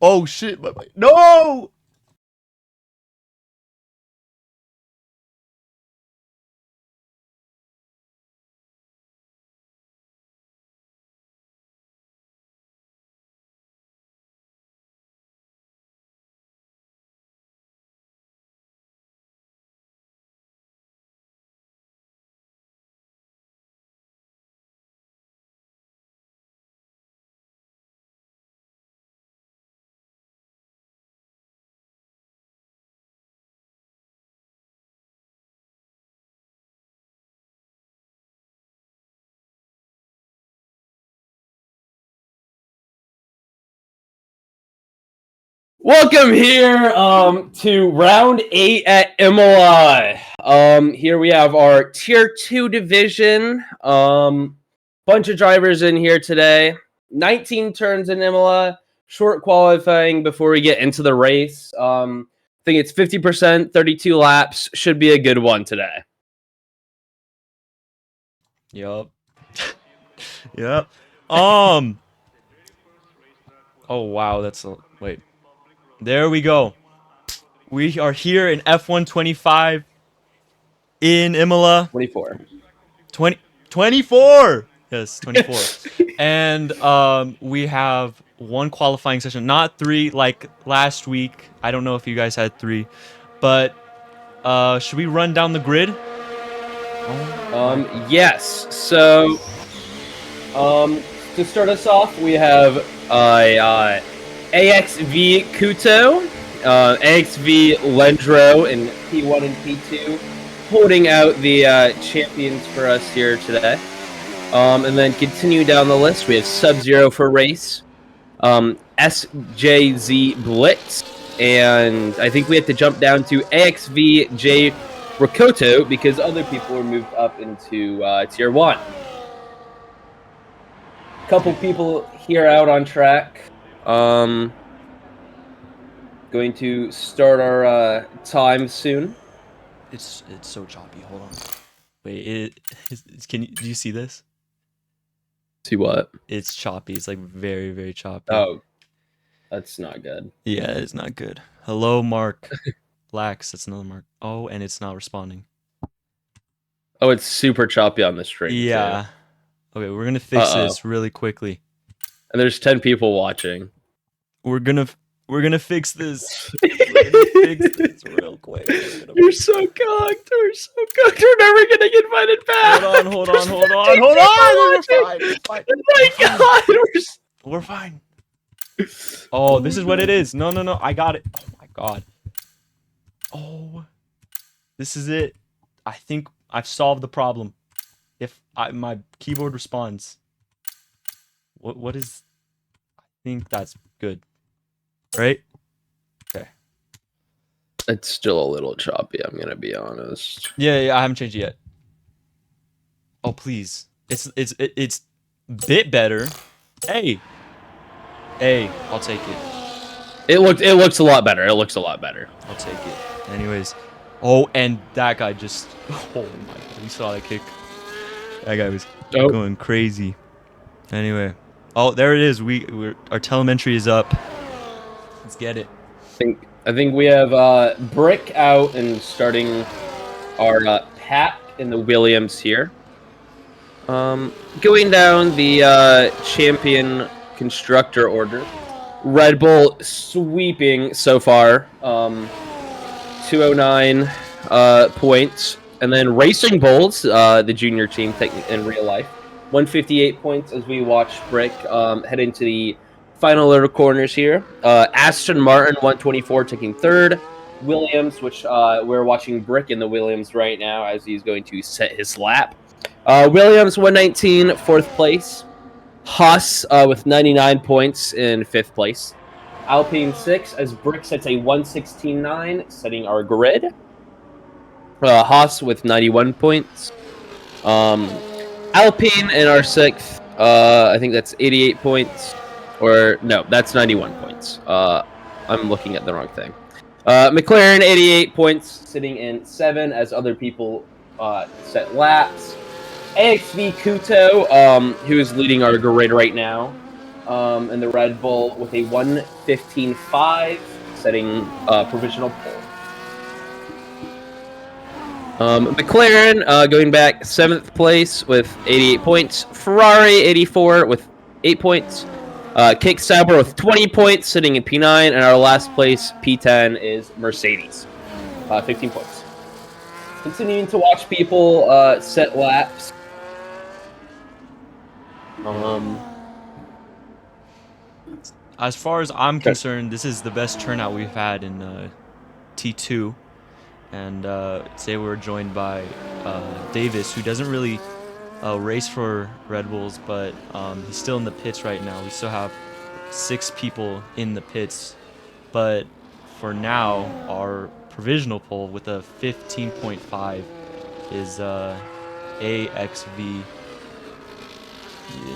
Oh shit! No! Welcome here to round 8 at Imola. Here we have our tier 2 division. Bunch of drivers in here today. 19 turns in Imola. Short qualifying before we get into the race. I think it's 50%, 32 laps. Should be a good one today. Yup. Yep. Oh wow, that's a wait. There we go. We are here in F1 25 in Imola. 24. 24! Yes, 24. And we have one qualifying session, not 3 like last week. I don't know if you guys had 3. But should we run down the grid? Yes. So to start us off, we have AXV Kuto, AXV Lendro in P1 and P2, holding out the champions for us here today. And then continue down the list, we have Sub-Zero for race, SJZ Blitz, and I think we have to jump down to AXVJ Rakoto because other people were moved up into Tier 1. Couple people here out on track. Going to start our time soon. It's so choppy. Hold on. Wait, do you see this? See what? It's choppy. It's like very, very choppy. Oh, that's not good. Yeah, it's not good. Hello, Mark. Lax, that's another Mark. Oh, and it's not responding. Oh, it's super choppy on the stream. Yeah. Too. Okay, we're gonna fix this really quickly. And there's 10 people watching. We're gonna fix this. We're gonna fix this real quick. You're so cocked. We're so cocked. We're never gonna get invited back. Hold on. We're fine. Oh my god. We're fine. Oh, this is what it is. No. I got it. Oh my god. Oh, this is it. I think I've solved the problem. If my keyboard responds, what is? I think that's good, right? Okay. It's still a little choppy. I'm gonna be honest. Yeah. I haven't changed it yet. Oh please, it's a bit better. Hey, I'll take it. It looks a lot better. I'll take it. Anyways, oh, and that guy just. Oh my god, you saw that kick. That guy was going crazy. Anyway, oh, there it is. Our telemetry is up. Let's get it. I think we have Brick out and starting our Pat in the Williams here. Going down the champion constructor order. Red Bull sweeping so far. 209 points. And then Racing Bulls, the junior team in real life, 158 points as we watch Brick head into the final little corners here. Aston Martin, 124, taking third. Williams, which we're watching Brick in the Williams right now as he's going to set his lap. Williams, 119, fourth place. Haas with 99 points in fifth place. Alpine 6 as Brick sets a 116.9, setting our grid. Haas with 91 points. Alpine in our sixth. I think that's 88 points. Or, no, that's 91 points. I'm looking at the wrong thing. McLaren, 88 points, sitting in 7 as other people set laps. AXV Kuto, who is leading our grid right now, in the Red Bull with a 1:15.5, setting provisional pole. McLaren going back 7th place with 88 points. Ferrari 84 with 8 points. Kick Sauber with 20 points, sitting in P9, and our last place P10 is Mercedes, 15 points. Continuing to watch people set laps. As far as I'm concerned, this is the best turnout we've had in T2. And today we were joined by Davis, who doesn't really race for Red Bulls, but he's still in the pits right now. We still have 6 people in the pits. But for now, our provisional pole with a 15.5 is AXV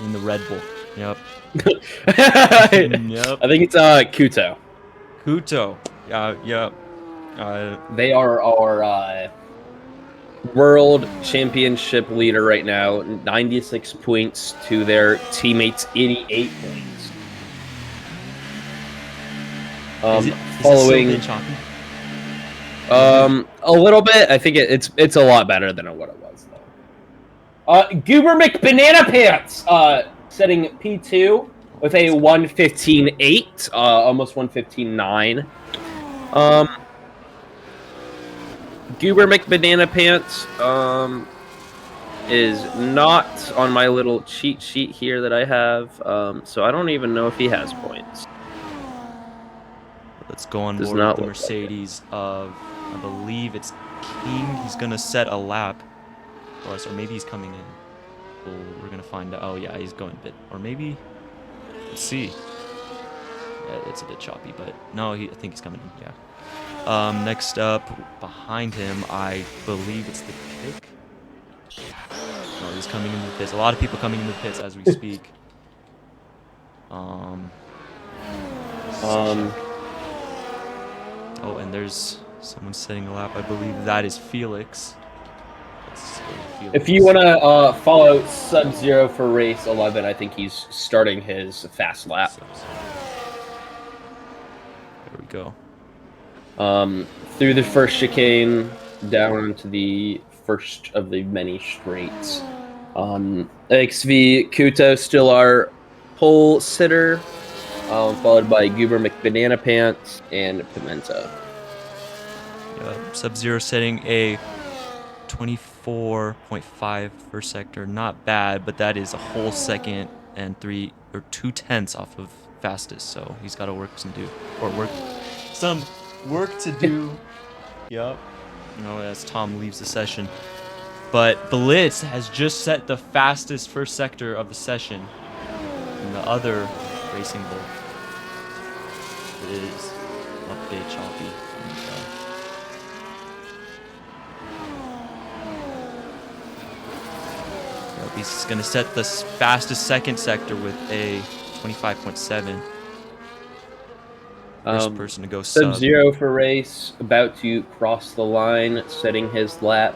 in the Red Bull. Yep. Yep. I think it's Kuto. Kuto. Yep. They are our world championship leader right now. 96 points to their teammates' 88 points. Following. Is it still a little bit. I think it's a lot better than what it was though. Goober McBanana Pants setting P2 with a 1:15.8, almost 1:15.9. Goober McBanana Pants is not on my little cheat sheet here that I have, so I don't even know if he has points. Let's go on board with the Mercedes of, I believe it's King. He's going to set a lap for us, or maybe he's coming in. Well, we're going to find out. Oh, yeah, he's going a bit. Or maybe, let's see. Yeah, it's a bit choppy, but no, I think he's coming in, yeah. Next up, behind him, I believe it's the kick. No, he's coming into the pits. A lot of people coming into the pits as we speak. Oh, and there's someone setting a lap. I believe that is Felix. If you want to follow Sub-Zero for race 11, I think he's starting his fast lap. There we go. Through the first chicane, down to the first of the many straights. XV Kuto still our pole sitter, followed by Goober McBanana Pants and Pimento. Sub-Zero setting a 24.5 first sector. Not bad, but that is a whole second and 2 tenths off of fastest. So he's got to work some work to do. Yep. As Tom leaves the session. But Blitz has just set the fastest first sector of the session in the other racing bull. It is a bit choppy. He's going to set the fastest second sector with a 25.7. First person to go Sub-Zero for race, about to cross the line, setting his lap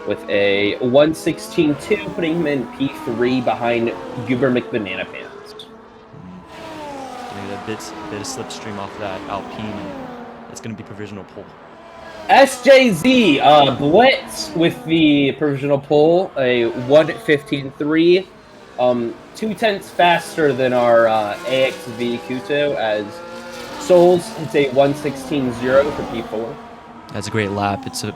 with a 1:16.2, putting him in P3 behind Goober McBanana Pants. Getting a bit of slipstream off that Alpine. It's going to be provisional pole. SJZ Blitz with the provisional pole, a 1:15.3, 2 tenths faster than our AXV Kuto, as Souls hits a 1:16.0 for P4. That's a great lap. It's a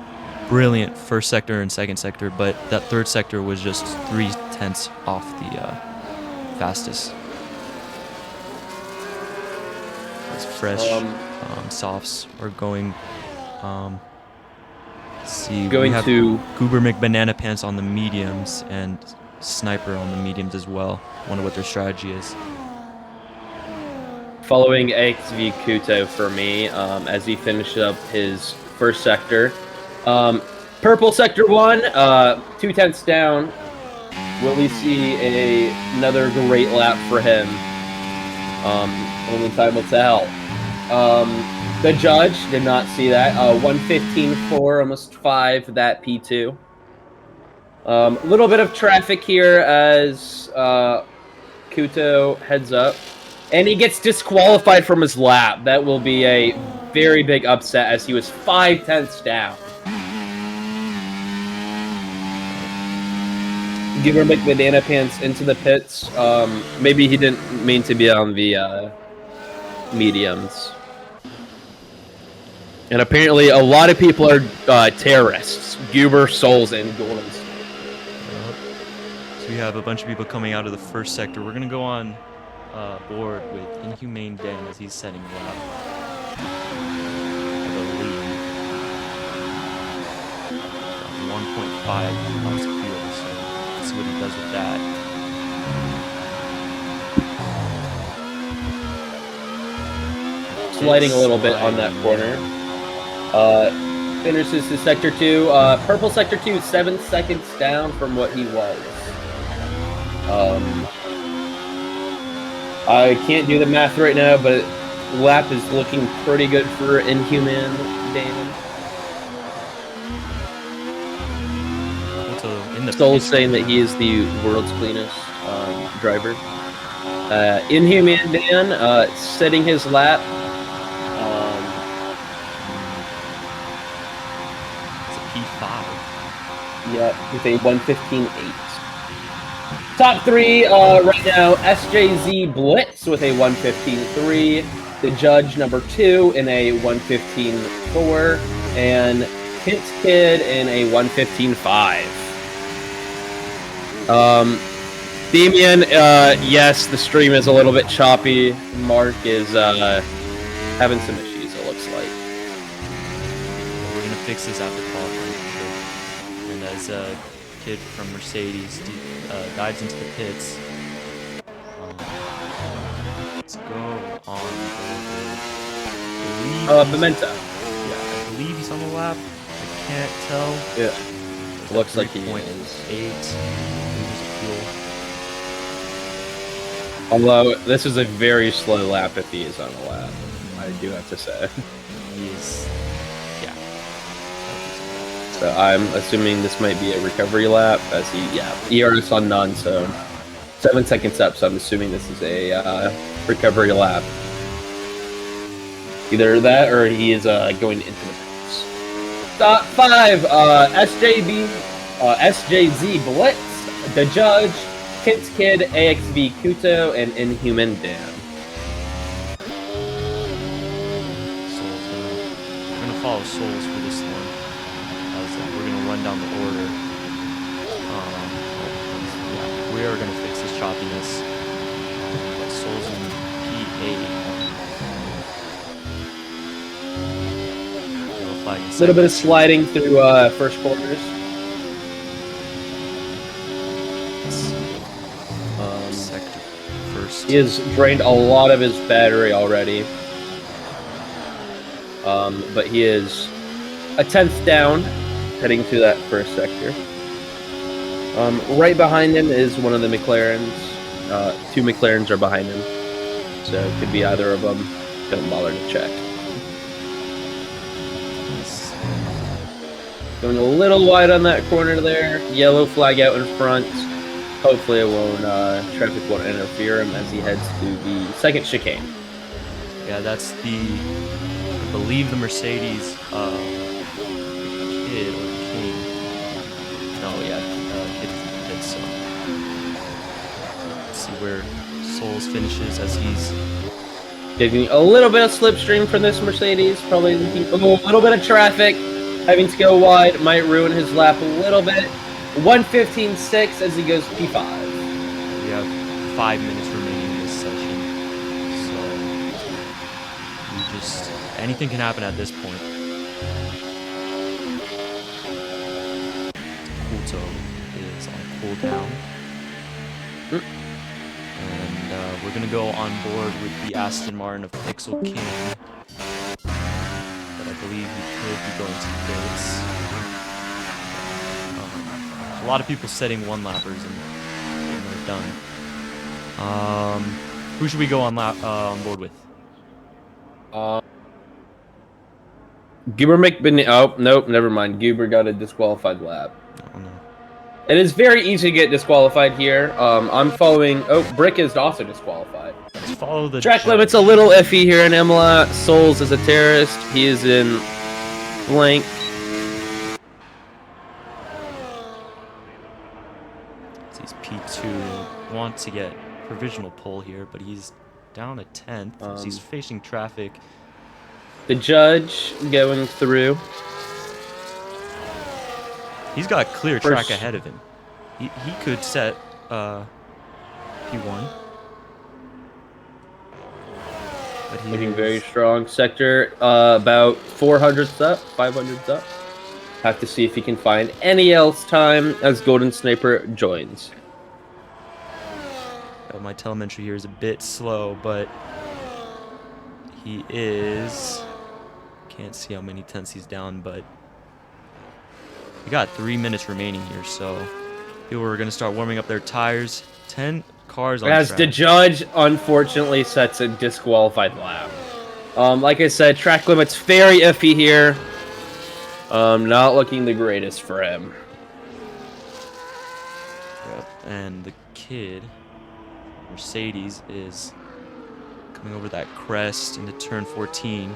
brilliant first sector and second sector, but that third sector was just 3 tenths off the fastest. It's fresh. Softs are going. Let's see. Going to Goober McBanana Pants on the mediums and Sniper on the mediums as well. Wonder what their strategy is. Following XV Kuto for me, as he finished up his first sector. Purple sector 1, 2 tenths down. Will we see another great lap for him? Only time will tell. The judge did not see that. 1:15.4, almost 5, that P2. A little bit of traffic here as Kuto heads up, and he gets disqualified from his lap. That will be a very big upset as he was 5/10 down. Giver McBanana Pants into the pits. Maybe he didn't mean to be on the mediums. And apparently a lot of people are terrorists. Goober, Souls, and Golems. So we have a bunch of people coming out of the first sector. We're going to go on board with Inhumane Dan as he's setting lap. I believe. 1.5 miles of fuel, so let's see what he does with that. Sliding a little bit on that corner. Finishes to Sector 2. Purple Sector 2, 7 seconds down from what he was. I can't do the math right now, but lap is looking pretty good for Inhuman Dan. Soul's saying that he is the world's cleanest driver. Inhuman Dan setting his lap. Yeah, with a 1:15.8. Top 3 right now, SJZ Blitz with a 1:15.3. The Judge number 2 in a 1:15.4. And Hint Kid in a 1:15.5. Damien, yes, the stream is a little bit choppy. Mark is having some issues, it looks like. We're going to fix this after qualifying. And as a kid from Mercedes dives into the pits, let's go on. Pimenta. Yeah, I believe he's on the lap. I can't tell. Yeah, looks like he is. 3.8. Although this is a very slow lap if he is on a lap, I do have to say. He is, yeah. So I'm assuming this might be a recovery lap as ERS on none, so 7 seconds up, so I'm assuming this is a recovery lap. Either that or he is going into the pits. Top 5, SJZ Blitz, The Judge, Kid's Kid, AXV Kuto, and Inhuman Dan. We're gonna follow Souls for this one. We're gonna run down the order. Yeah, we are gonna fix this choppiness. Got Souls in P8. A little bit of sliding through first corners. He has drained a lot of his battery already. But he is a 10th down, heading to that first sector. Right behind him is one of the McLarens. 2 McLarens are behind him. So it could be either of them. Don't bother to check. Going a little wide on that corner there. Yellow flag out in front. Hopefully it won't, traffic won't interfere him as he heads to the second chicane. Yeah, that's I believe the Mercedes, Kid or King. No, yeah, Kid, so. Let's see where Souls finishes as he's getting a little bit of slipstream from this Mercedes. Probably a little bit of traffic. Having to go wide might ruin his lap a little bit. 1:15.6 as he goes P5. We have 5 minutes remaining in this session, so anything can happen at this point. Kuto is on cooldown, and we're gonna go on board with the Aston Martin of Pixel King, but I believe we could be going to pits. A lot of people setting one-lappers and they're done. Who should we go on board with? Goober McBin. Oh, nope, never mind. Goober got a disqualified lap. Oh, no. It is very easy to get disqualified here. I'm following... Oh, Brick is also disqualified. Let's follow the Track judge. limit's a little iffy here in Imola. Souls is a terrorist. He is in blank. He's P2. Wants to get provisional pole here, but he's down a 10th. He's facing traffic. The judge going through. He's got a clear track ahead of him. He could set P1. But he Looking very strong. Sector about 400s up, 500s up. Have to see if he can find any else time as Golden Sniper joins. My telemetry here is a bit slow, but he is... Can't see how many tenths he's down, but we got 3 minutes remaining here, so people are going to start warming up their tires. 10 cars on As track. the judge unfortunately sets a disqualified lap. Like I said, track limit's very iffy here. Not looking the greatest for him. Yep. And the kid, Mercedes, is coming over that crest into turn 14.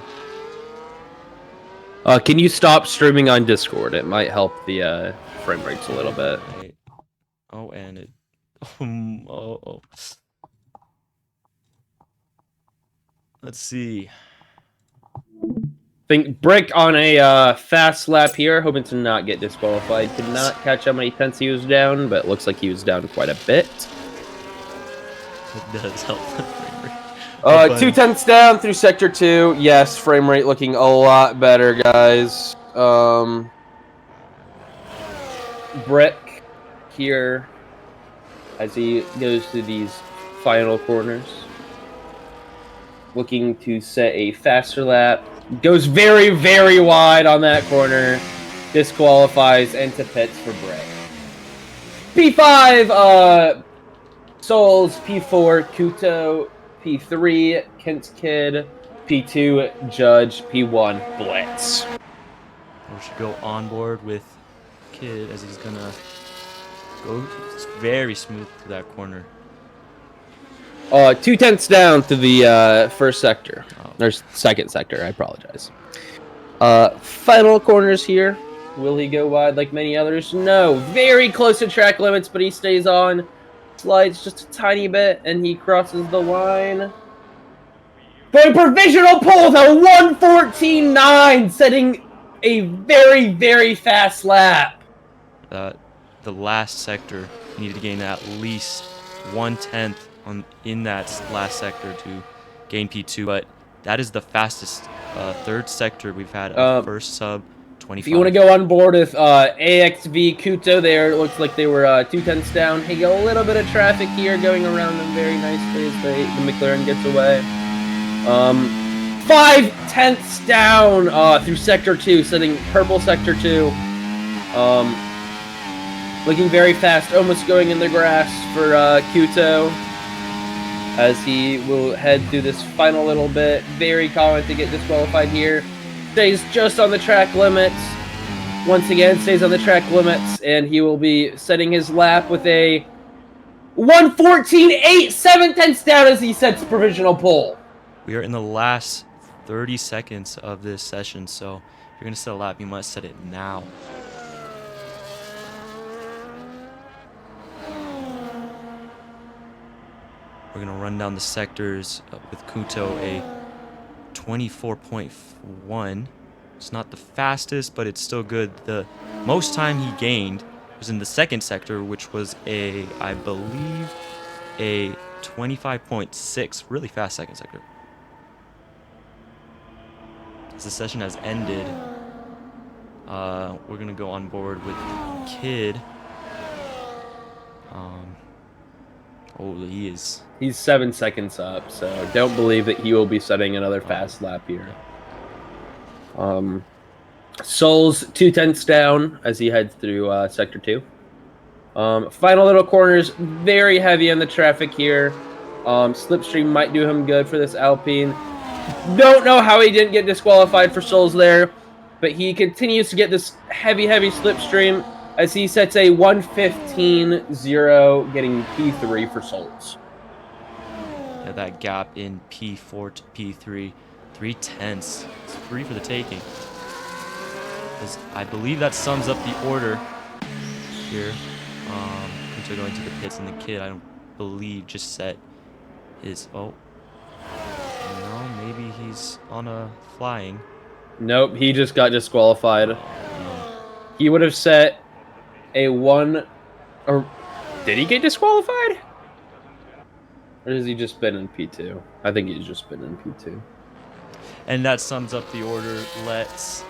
Can you stop streaming on Discord? It might help the frame rates a little bit. Right. Oh, and it... Let's see. Think Brick on a fast lap here, hoping to not get disqualified. Could not catch how many tenths he was down, but it looks like he was down quite a bit. It does help the frame rate. 2 tenths down through sector 2. Yes, frame rate looking a lot better, guys. Brick here as he goes through these final corners. Looking to set a faster lap. Goes very, very wide on that corner. Disqualifies into pits for Brick. P5, Souls. P4, Kuto. P3, Kent's Kid. P2, Judge. P1, Blitz. We should go on board with Kid as he's gonna go very smooth to that corner. 2 tenths down to the first sector. Or second sector, I apologize. Final corners here. Will he go wide like many others? No. Very close to track limits, but he stays on. Slides just a tiny bit, and he crosses the line. Going provisional pole with a 1:14.9, setting a very, very fast lap. The last sector, you need to gain at least 1/10 in that last sector to gain P2, but that is the fastest third sector we've had at first sub 25. If you want to go on board with AXV Kuto there, it looks like they were 2 tenths down. He got a little bit of traffic here going around them very nicely as the McLaren gets away. 5 tenths down through sector 2, setting purple sector 2. Looking very fast, almost going in the grass for Kuto. As he will head through this final little bit. Very common to get disqualified here. Stays just on the track limits. Once again, stays on the track limits. And he will be setting his lap with a 1:14.8, 7 tenths down as he sets provisional pole. We are in the last 30 seconds of this session, so if you're going to set a lap, you must set it now. We're going to run down the sectors with Kuto, a 24.1. It's not the fastest, but it's still good. The most time he gained was in the second sector, which was I believe, a 25.6. Really fast second sector. As the session has ended, we're going to go on board with Kid. He's 7 seconds up, so don't believe that he will be setting another fast lap here. Souls 2 tenths down as he heads through sector 2. Final little corners, very heavy on the traffic here. Slipstream might do him good for this Alpine. Don't know how he didn't get disqualified for Souls there, but he continues to get this heavy slipstream. as he sets a 1:15.0, getting P3 for Souls. Yeah, that gap in P4 to P3, 3/10. It's free for the taking. I believe that sums up the order here. Kunto going to the pits, and the kid, I don't believe, just set his. Oh, no, maybe he's on a flying. Nope, he just got disqualified. No. He would have set a 1, or did he get disqualified? Or has he just been in P2? I think he's just been in P2. And that sums up the order. Let's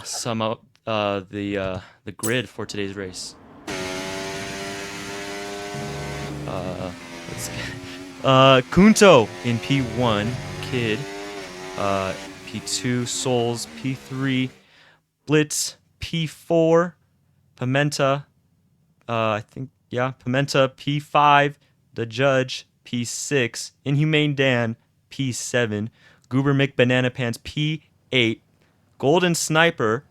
sum up the grid for today's race. Kunto in P1, Kid. P2, Souls. P3, Blitz. P4, Pimenta. Pimenta. P5, The Judge. P6, Inhumane Dan. P7, Goober McBanana Pants. P8, Golden Sniper.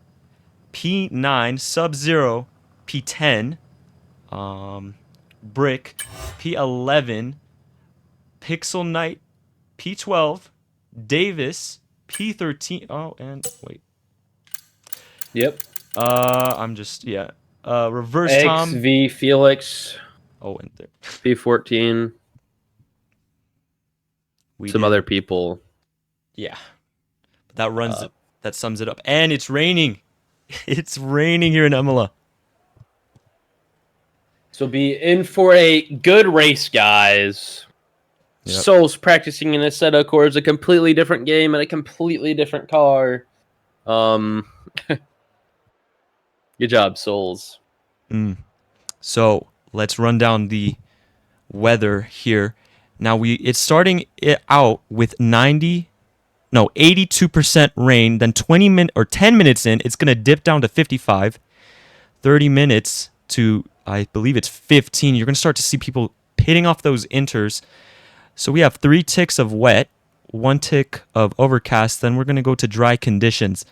P9, Sub-Zero. P10, Brick. P11, Pixel Knight. P12, Davis. P13. Oh, and wait. Yep. Reverse X, Tom. V, Felix. Oh, and there. P14. Some other people. Yeah. But that runs it. That sums it up. And it's raining. It's raining here in Imola. So be in for a good race, guys. Yep. Souls practicing in a set of cores, a completely different game and a completely different car. Good job, Souls. So let's run down the weather here. Now it's starting it out with 82% rain. Then 10 minutes in, it's gonna dip down to 55. 30 minutes to, I believe it's 15. You're gonna start to see people pitting off those inters. So we have 3 ticks of wet, 1 tick of overcast. Then we're gonna go to dry conditions.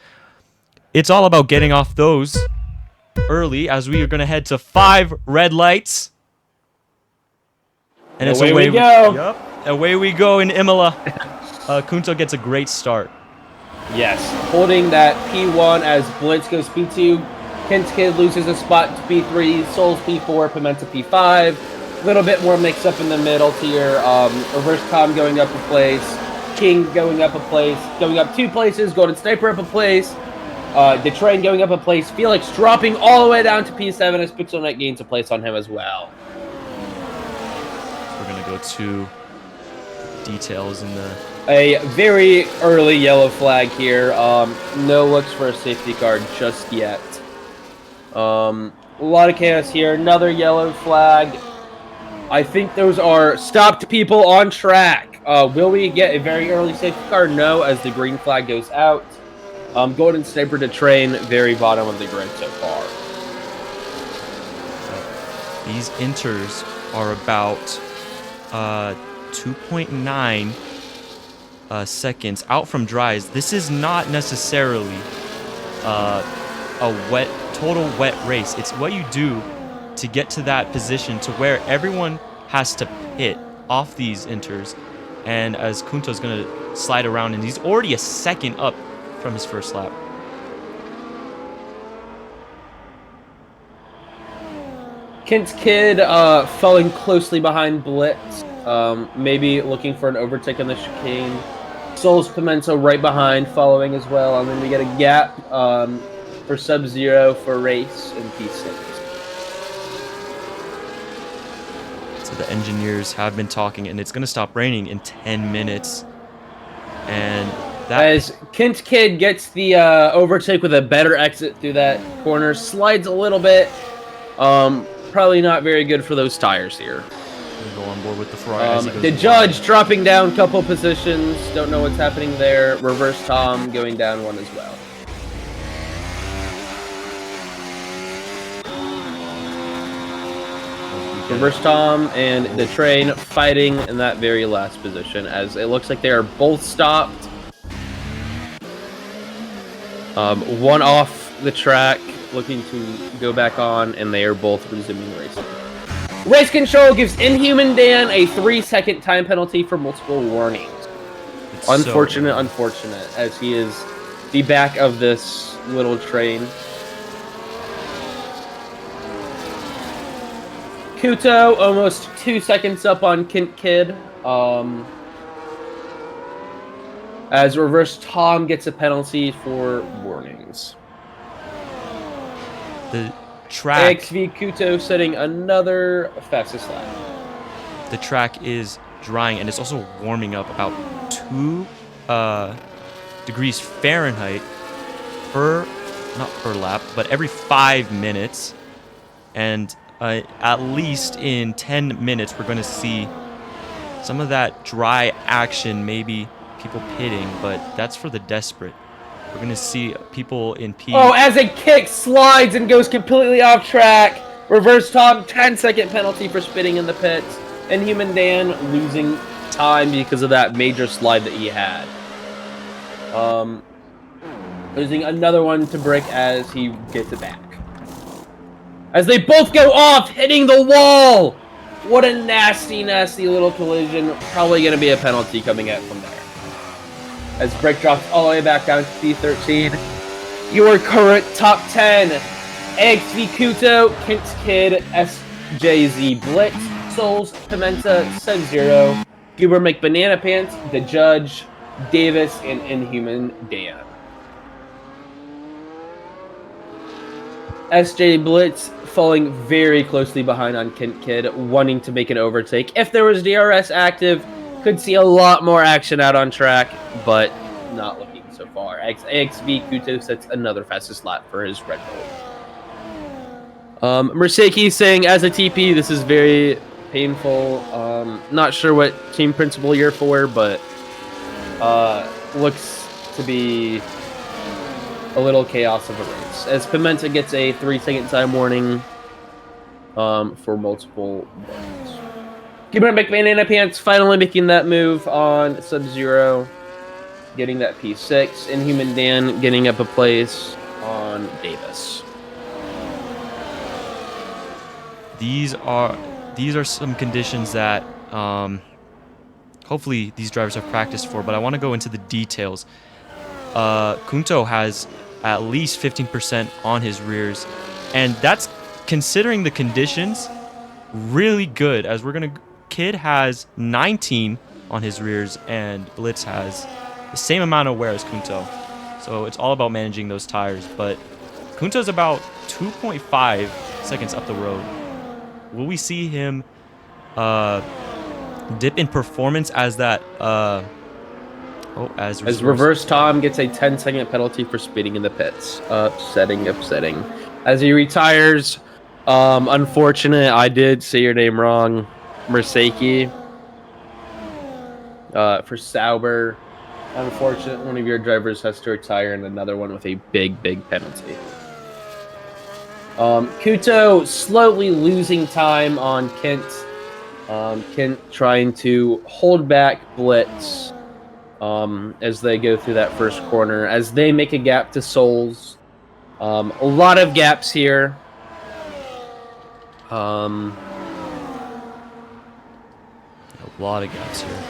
It's all about getting off those early, as we are gonna head to 5 red lights. And it's away we go. Yep, away we go in Imola. Kunto gets a great start. Yes, holding that P1 as Blitz goes P2. Kent's Kid loses a spot to P3. Souls P4. Pimenta P5. A little bit more mix up in the middle tier. Reverse Tom going up a place. King going up a place. Going up 2 places. Golden Sniper up a place. The Train going up a place. Felix dropping all the way down to P7 as Pixel Knight gains a place on him as well. We're going to go to details in the... A very early yellow flag here. No looks for a safety car just yet. A lot of chaos here. Another yellow flag. I think those are stopped people on track. Will we get a very early safety car? No, as the green flag goes out. Golden Sniper to Train, very bottom of the grid so far. These inters are about 2.9 seconds out from dries. This is not necessarily a total wet race. It's what you do to get to that position to where everyone has to pit off these inters. And as Kunto's going to slide around, and he's already a second up from his first lap. Kent's Kid falling closely behind Blitz. Maybe looking for an overtake on the chicane. Souls Pimento right behind, following as well. And then we get a gap for Sub-Zero for race in P6. So the engineers have been talking, and it's going to stop raining in 10 minutes. And that... As Kent's Kid gets the overtake with a better exit through that corner, slides a little bit. Probably not very good for those tires here. Go on board with the Ferrari. The Judge dropping down a couple positions. Don't know what's happening there. Reverse Tom going down 1 as well. Reverse Tom and the Train fighting in that very last position, as it looks like they are both stopped. One off the track. looking to go back on, and they are both resuming racing. Race control gives Inhuman Dan a 3-second time penalty for multiple warnings. It's Unfortunate, as he is the back of this little train. Kuto almost 2 seconds up on Kint Kid. As Reverse Tom gets a penalty for warnings. The track. AXV Kuto setting another fastest lap. The track is drying, and it's also warming up about 2 degrees Fahrenheit not per lap, but every 5 minutes. And at least in 10 minutes, we're going to see some of that dry action, maybe people pitting, but that's for the desperate. We're going to see people in P. Oh, as a kick slides and goes completely off track. Reverse Tom, 10-second penalty for spitting in the pits. Inhuman Dan losing time because of that major slide that he had. Losing another one to Brick as he gets it back. As they both go off, hitting the wall! What a nasty, nasty little collision. Probably going to be a penalty coming out from there. As Brick drops all the way back down to P13. Your current top 10. AXV Kuto, Kint Kid, SJZ Blitz, Souls, Pimenta, Sub-Zero, Goober McBanana Pants, The Judge, Davis, and Inhuman Dan. SJ Blitz falling very closely behind on Kint Kid, wanting to make an overtake. If there was DRS active, could see a lot more action out on track, but not looking so far. AXV Kuto sets another fastest lap for his Red Bull. Mursaki saying, as a TP, this is very painful. Not sure what team principal you're for, but looks to be a little chaos of a race. As Pimenta gets a 3-second time warning for multiple warnings. Goober McBanana Pants finally making that move on Sub-Zero, getting that P6. Inhuman Dan getting up a place on Davis. These are some conditions that hopefully these drivers have practiced for, but I want to go into the details. Kunto has at least 15% on his rears, and that's, considering the conditions, really good, as Kid has 19 on his rears, and Blitz has the same amount of wear as Kunto. So it's all about managing those tires, but Kunto's about 2.5 seconds up the road. Will we see him dip in performance as that as Reverse Tom gets a 10-second penalty for speeding in the pits. Upsetting. As he retires, unfortunate, I did say your name wrong. Mursaki. For Sauber. Unfortunate, one of your drivers has to retire, and another one with a big penalty. Kuto slowly losing time on Kent. Kent trying to hold back Blitz as they go through that first corner, as they make a gap to Souls. A lot of gaps here. A lot of gaps here.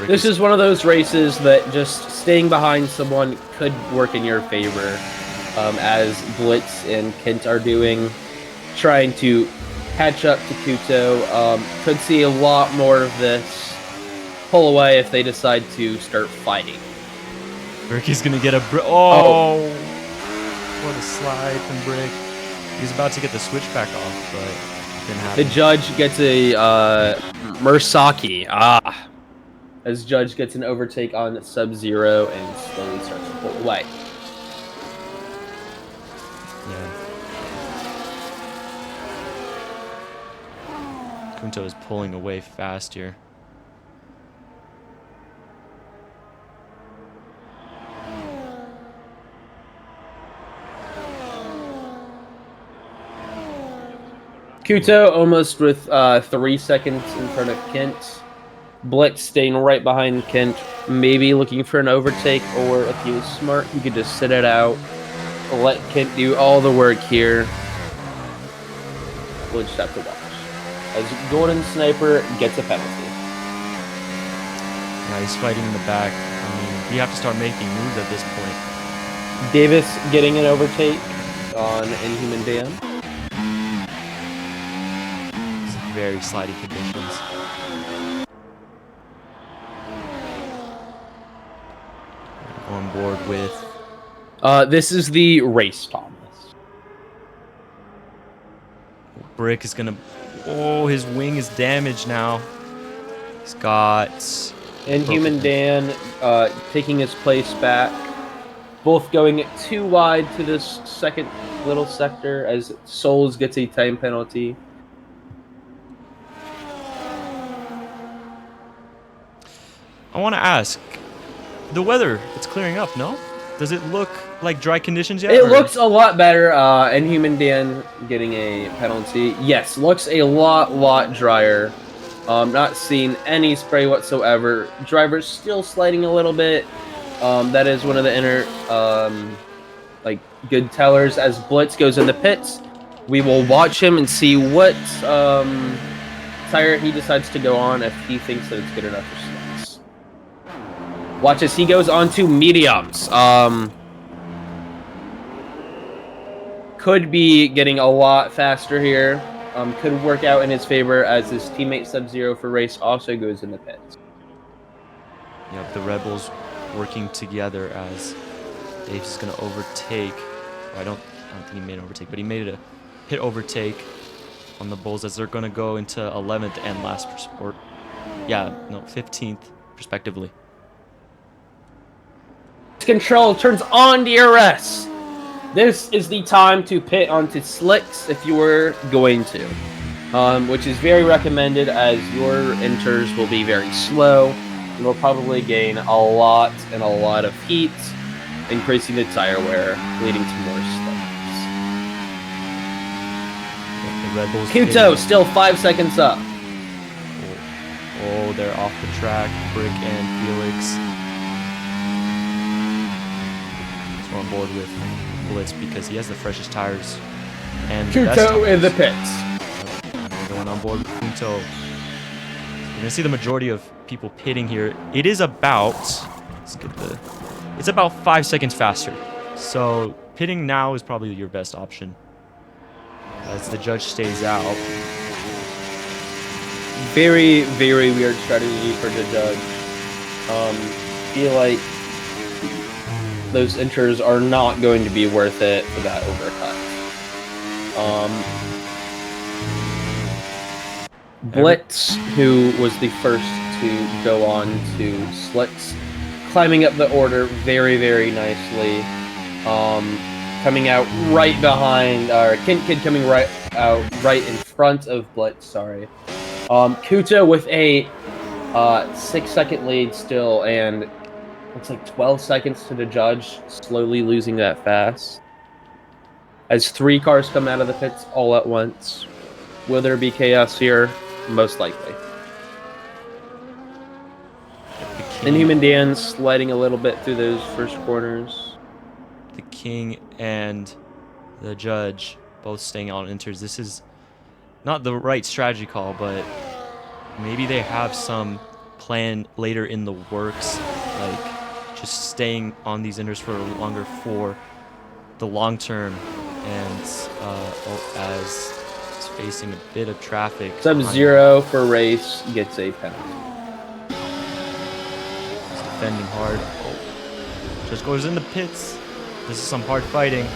This is one of those races that just staying behind someone could work in your favor, as Blitz and Kent are doing, trying to catch up to Kuto. Could see a lot more of this pull away if they decide to start fighting. Ricky's gonna get a what a slide from Brick. He's about to get the switchback off, but it didn't happen. The Judge gets a Mursaki. As Judge gets an overtake on Sub-Zero and slowly starts to pull away. Yeah. Kunto is pulling away fast here. Kuto almost with 3 seconds in front of Kent. Blitz staying right behind Kent, maybe looking for an overtake, or if he was smart, he could just sit it out. let Kent do all the work here. We'll just have to watch. As Golden Sniper gets a penalty. Yeah, he's fighting in the back. I mean, we have to start making moves at this point. Davis getting an overtake on Inhuman Dan. Very sliding conditions. On board with. This is the race, Thomas. Brick is gonna. Oh, his wing is damaged now. He's got. Inhuman Dan taking his place back. Both going too wide to this second little sector as Souls gets a time penalty. I want to ask, the weather, it's clearing up, no? Does it look like dry conditions yet? It looks a lot better, Inhuman Dan getting a penalty. Yes, looks a lot drier. Not seeing any spray whatsoever. Driver's still sliding a little bit. That is one of the inner, good tellers. As Blitz goes in the pits, we will watch him and see what tire he decides to go on if he thinks that it's good enough for slicks. Watch as he goes on to mediums. Could be getting a lot faster here. Could work out in his favor as his teammate Sub-Zero for race also goes in the pits. Yep, the Rebels working together as Dave's is going to overtake. I don't think he made an overtake, but he made a hit overtake on the Bulls as they're going to go into 11th and 15th respectively. Control turns on DRS. This is the time to pit onto slicks if you were going to, which is very recommended as your enters will be very slow and will probably gain a lot of heat, increasing the tire wear, leading to more slicks. The Red Bulls Kuto still 5 seconds up. Oh, they're off the track. Brick and Felix. So on board with Blitz because he has the freshest tires and the best Kuto tires. in the pits. Going on board with Kuto. You're gonna see the majority of people pitting here. It is about it's about 5 seconds faster. So pitting now is probably your best option as the judge stays out. Very weird strategy for the judge. Feel like those enters are not going to be worth it for that overcut. Blitz, who was the first to go on to slicks, climbing up the order very nicely. Coming out right behind, or Kid coming right in front of Blitz. Sorry. Kuto with a 6-second lead still, and it's like 12 seconds to the judge, slowly losing that fast. As 3 cars come out of the pits all at once. Will there be chaos here? Most likely. Inhuman Dan sliding a little bit through those first corners. The King and the judge both staying on enters. This is not the right strategy call, but maybe they have some plan later in the works, like just staying on these enters for longer for the long term, and as it's facing a bit of traffic. Sub-Zero for race gets a penalty. He's defending hard. Oh. Just goes in the pits. This is some hard fighting.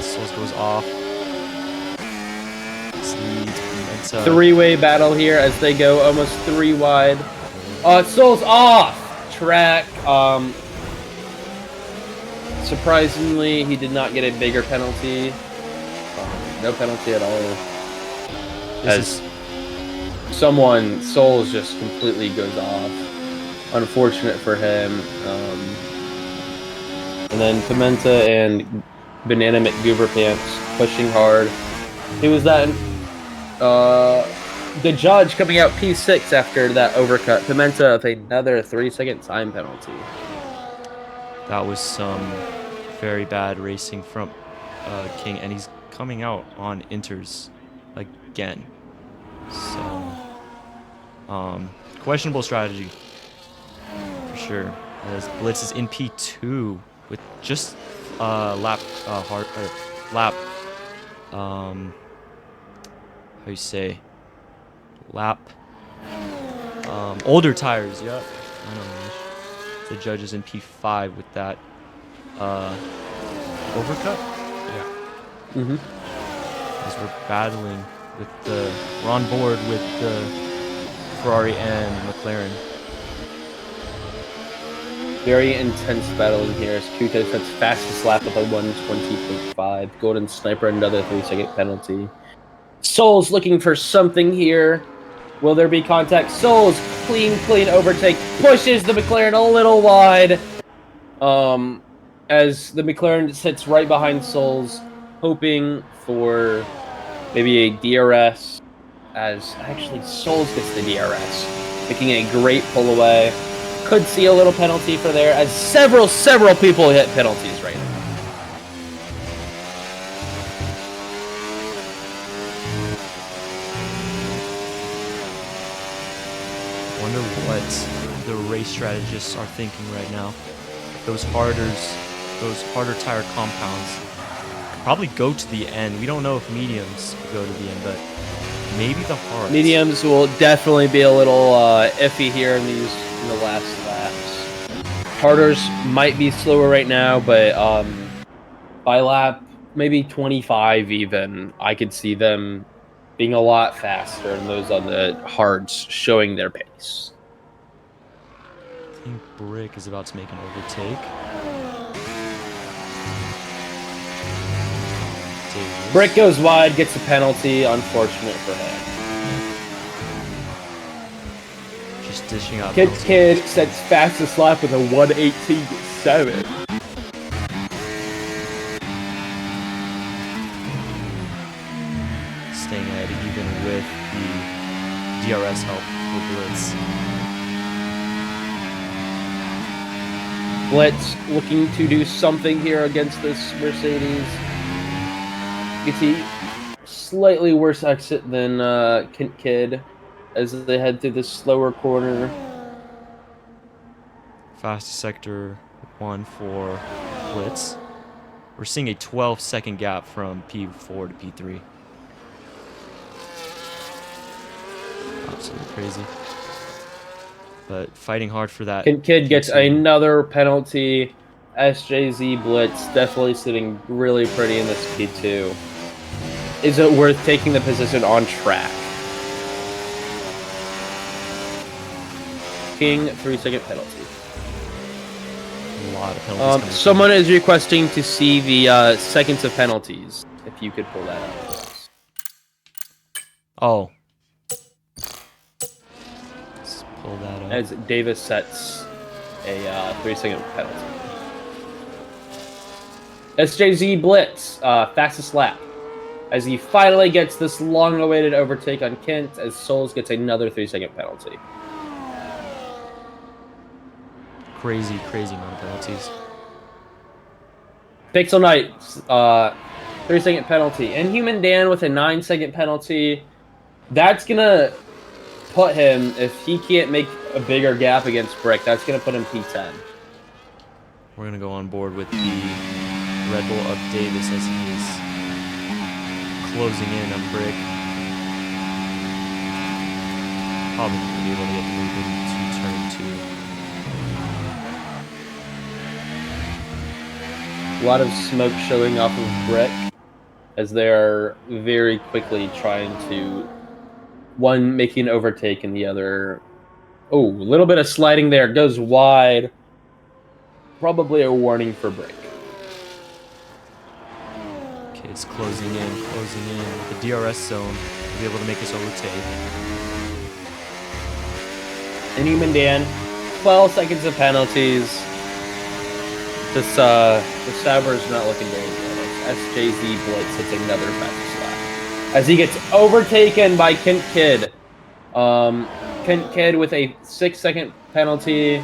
Souls goes off. It's a 3-way battle here as they go almost 3 wide. Souls off track. Surprisingly, he did not get a bigger penalty. No penalty at all. As Souls just completely goes off. Unfortunate for him. And then Pimenta and Banana McGooberpants pushing hard. Who was that? The judge coming out P6 after that overcut. Pimenta with another 3-second time penalty. That was some very bad racing from King, and he's coming out on inters again. So, questionable strategy for sure. As Blitz is in P2 with just lap how you say lap older tires. Yep, I know. The judge is in P5 with that overcut. Yeah. As we're battling with we're on board with the Ferrari and McLaren. Very intense battling here as Kuta sets fastest lap with a 1:20.5. Golden Sniper, another 3-second penalty. Souls looking for something here. Will there be contact? Souls, clean overtake. Pushes the McLaren a little wide. As the McLaren sits right behind Souls, hoping for maybe a DRS. As actually Souls gets the DRS, making a great pull away. Could see a little penalty for there, as several people hit penalties right now. Wonder what the race strategists are thinking right now. Those harder tire compounds could probably go to the end. We don't know if mediums could go to the end, but maybe the hards. Mediums will definitely be a little iffy here in the last laps. Harders might be slower right now, but by lap maybe 25 even, I could see them being a lot faster, and those on the hards showing their pace. I think Brick is about to make an overtake. Brick goes wide, gets a penalty. Unfortunate for him. Just dishing out. Kid sets fastest lap with a 1:18.7. Staying ahead even with the DRS help for Blitz. Blitz looking to do something here against this Mercedes. You see slightly worse exit than Kid as they head through this slower corner. Fastest sector 1 for Blitz. We're seeing a 12-second gap from P4 to P3. Absolutely crazy. But fighting hard for that. Kid gets another penalty. SJZ Blitz definitely sitting really pretty in this P2. Is it worth taking the position on track? King, 3-second penalty. A lot of penalties. Someone is requesting to see the seconds of penalties. If you could pull that up. Oh. Let's pull that up. As Davis sets a 3-second penalty. SJZ Blitz, fastest lap. As he finally gets this long-awaited overtake on Kent, as Souls gets another 3-second penalty. Crazy amount of penalties. Pixel Knight, 3-second penalty. And Human Dan with a 9-second penalty. That's going to put him, if he can't make a bigger gap against Brick, that's going to put him P10. We're going to go on board with the Red Bull of Davis as he is closing in on Brick. Probably going to be able to get the move into turn 2. A lot of smoke showing off of Brick as they are very quickly trying to, one making an overtake and the other, oh, a little bit of sliding there, goes wide. Probably a warning for Brick. Okay, it's closing in with the DRS zone to be able to make his overtake. And Human Dan, 12 seconds of penalties. The Sauber is not looking very good. SJZ Blitz hits another fastest lap. As he gets overtaken by Kent Kid. Kent Kid with a 6-second penalty.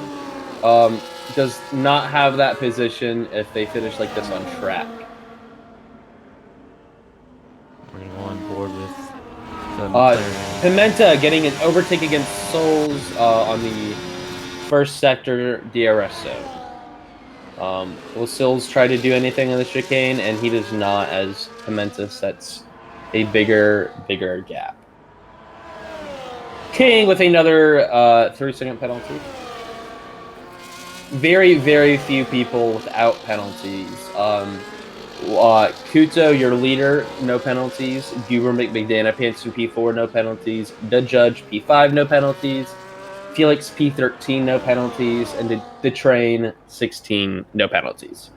does not have that position if they finish like this on track. We're gonna go on board with the Pimenta getting an overtake against Souls on the first sector DRS zone. Will Souls try to do anything on the chicane? And he does not, as Pimenta sets a bigger gap. King with another 3-second penalty. Very, very few people without penalties. Kuto, your leader, no penalties. Goober McDana Pants in P4, no penalties. The Judge, P5, no penalties. Felix, P13, no penalties. And the Train, 16, no penalties.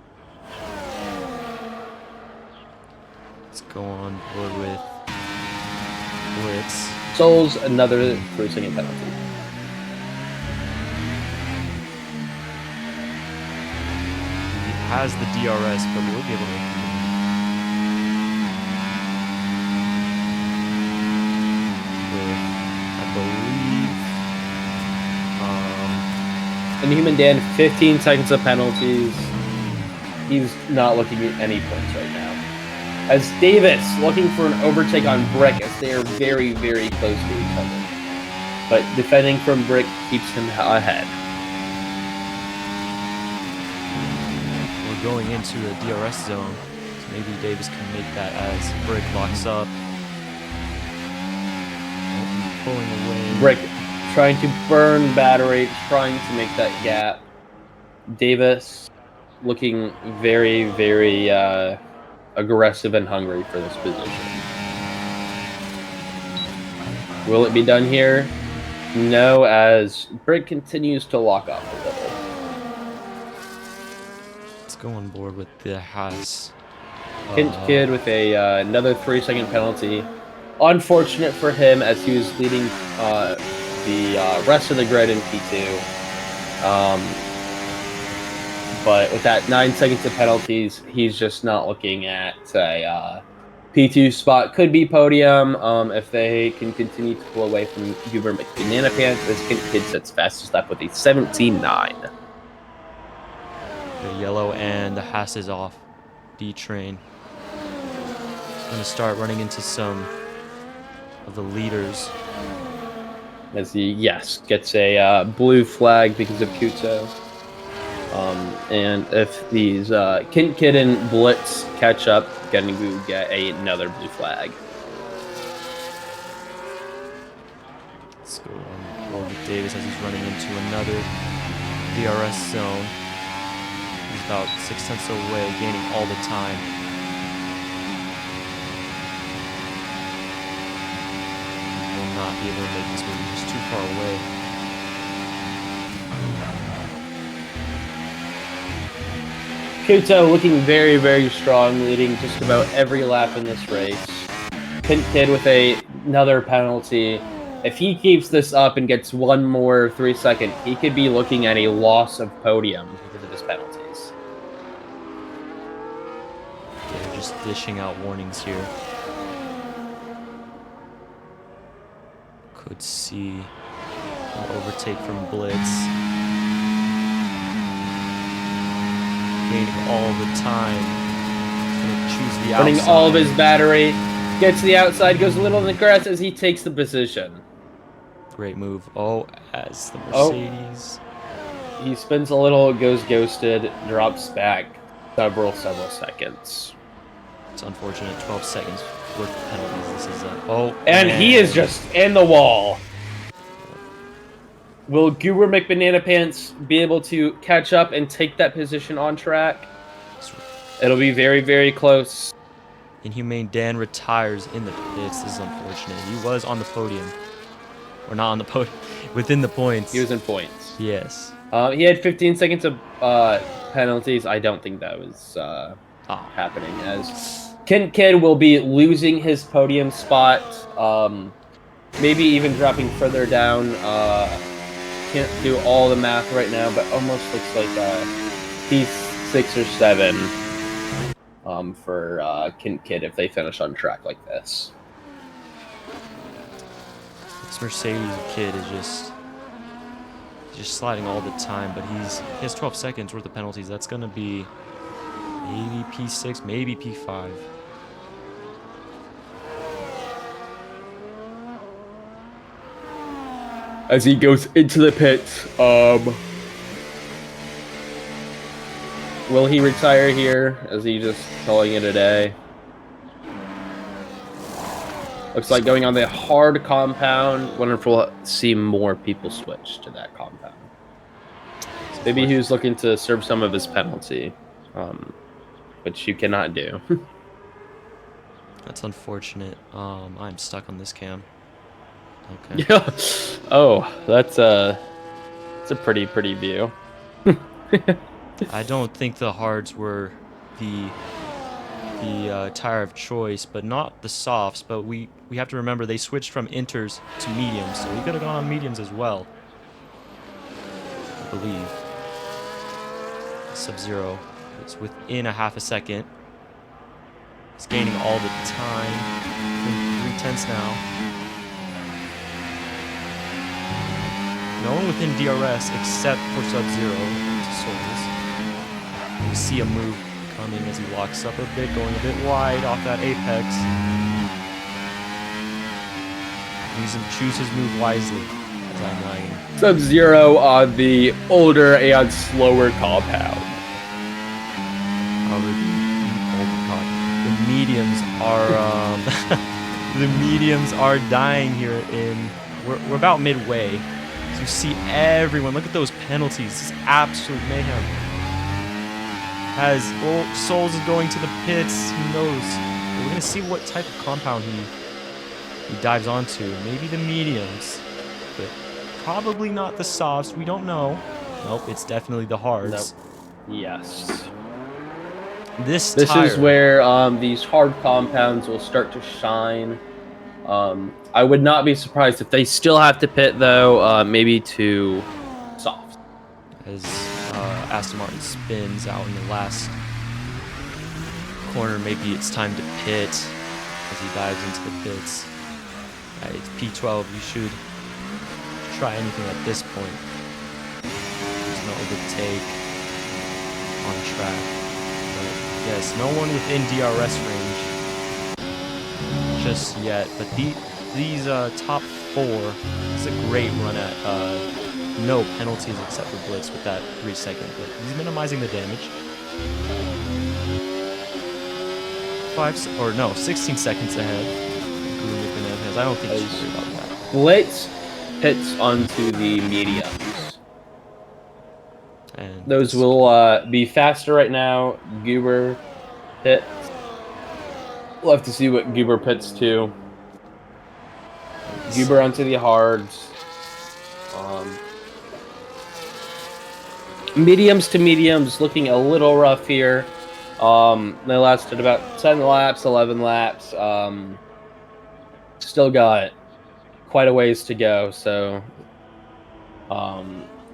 Let's go on board with Blitz. Souls, another 3-second penalty. He has the DRS, but we'll be able to make And Human Dan, 15 seconds of penalties. He's not looking at any points right now. As Davis looking for an overtake on Brick, as they are very, very close to each other. But defending from Brick keeps him ahead. We're going into a DRS zone, so maybe Davis can make that as Brick locks up. Pulling away. Brick trying to burn battery, trying to make that gap. Davis looking very, very aggressive and hungry for this position. Will it be done here? No, as Brick continues to lock up a little. Let's go on board with the Haas. Hint Kid with another 3-second penalty. Unfortunate for him, as he was leading the rest of the grid in P2. But with that 9 seconds of penalties, he's just not looking at a P2 spot. Could be podium if they can continue to pull away from Goober McBanana Pants. This Kid sets fastest lap with a 17.9. The yellow and the Haas is off. D-Train. Going to start running into some of the leaders. As he, yes, gets a blue flag because of Kuto. And if these Kid and Blitz catch up, going to get another blue flag. Let's go on board with Davis as he's running into another DRS zone. He's about 6/10 away, gaining all the time. He will not be able to make this move. He's too far away. Kuto looking very, very strong, leading just about every lap in this race. Kid with another penalty. If he keeps this up and gets one more 3-second, he could be looking at a loss of podium because of his penalties. They're just dishing out warnings here. Could see an overtake from Blitz. Gaining all the time. Gonna choose the outside. Running all of his battery. Gets to the outside, goes a little in the grass as he takes the position. Great move. Oh, as the Mercedes. Oh. He spins a little, goes ghosted, drops back several seconds. It's unfortunate. 12 seconds worth of penalties. This is and he is just in the wall. Will Goober McBanana Pants be able to catch up and take that position on track? It'll be very, very close. Inhumane Dan retires in the pits. This is unfortunate. He was on the podium. Or not on the podium. Within the points. He was in points. Yes. He had 15 seconds of penalties. I don't think that was happening. As Kid will be losing his podium spot. Maybe even dropping further down. Can't do all the math right now, but almost looks like he's 6 or 7 for Kid if they finish on track like this. This Mercedes Kid is just just sliding all the time, but he has 12 seconds worth of penalties. That's gonna be maybe P6, maybe P5. As he goes into the pits, will he retire here? Is he just calling it a day? Looks like going on the hard compound. Wonder if we'll see more people switch to that compound. Maybe he was looking to serve some of his penalty, which you cannot do. That's unfortunate. I'm stuck on this cam. Okay. Yeah. Oh, that's a pretty view. I don't think the hards were the tire of choice, but not the softs. But we have to remember they switched from inters to mediums, so we could have gone on mediums as well. I believe. Sub-Zero. It's within a half a second. He's gaining all the time. 3/10 now. No one within DRS except for Sub-Zero to Souls. We see a move coming as he locks up a bit, going a bit wide off that apex. Choose his move wisely, as I'm lying. Sub-Zero on the older and slower compound. Oh my god. The mediums are the mediums are dying here in we're about midway. So you see everyone. Look at those penalties. It's absolute mayhem. As Souls is going to the pits, who knows? We're gonna see what type of compound he dives onto. Maybe the mediums, but probably not the softs. We don't know. Nope, it's definitely the hards. Nope. Yes. This is where these hard compounds will start to shine. I would not be surprised if they still have to pit, though, maybe to softs. As Aston Martin spins out in the last corner, maybe it's time to pit as he dives into the pits. It's P12. You should try anything at this point. There's no overtake on track. But yes, no one within DRS range just yet. But these top four is a great run at no penalties except for Blitz with that 3-second blitz. He's minimizing the damage. 16 seconds ahead. I don't think he's worried about that. Blitz hits onto the mediums. And those will be faster right now. Goober pits. We'll have to see what Goober pits to. Goober onto the hards. Mediums to mediums looking a little rough here. They lasted about 10 laps, 11 laps. Still got quite a ways to go, so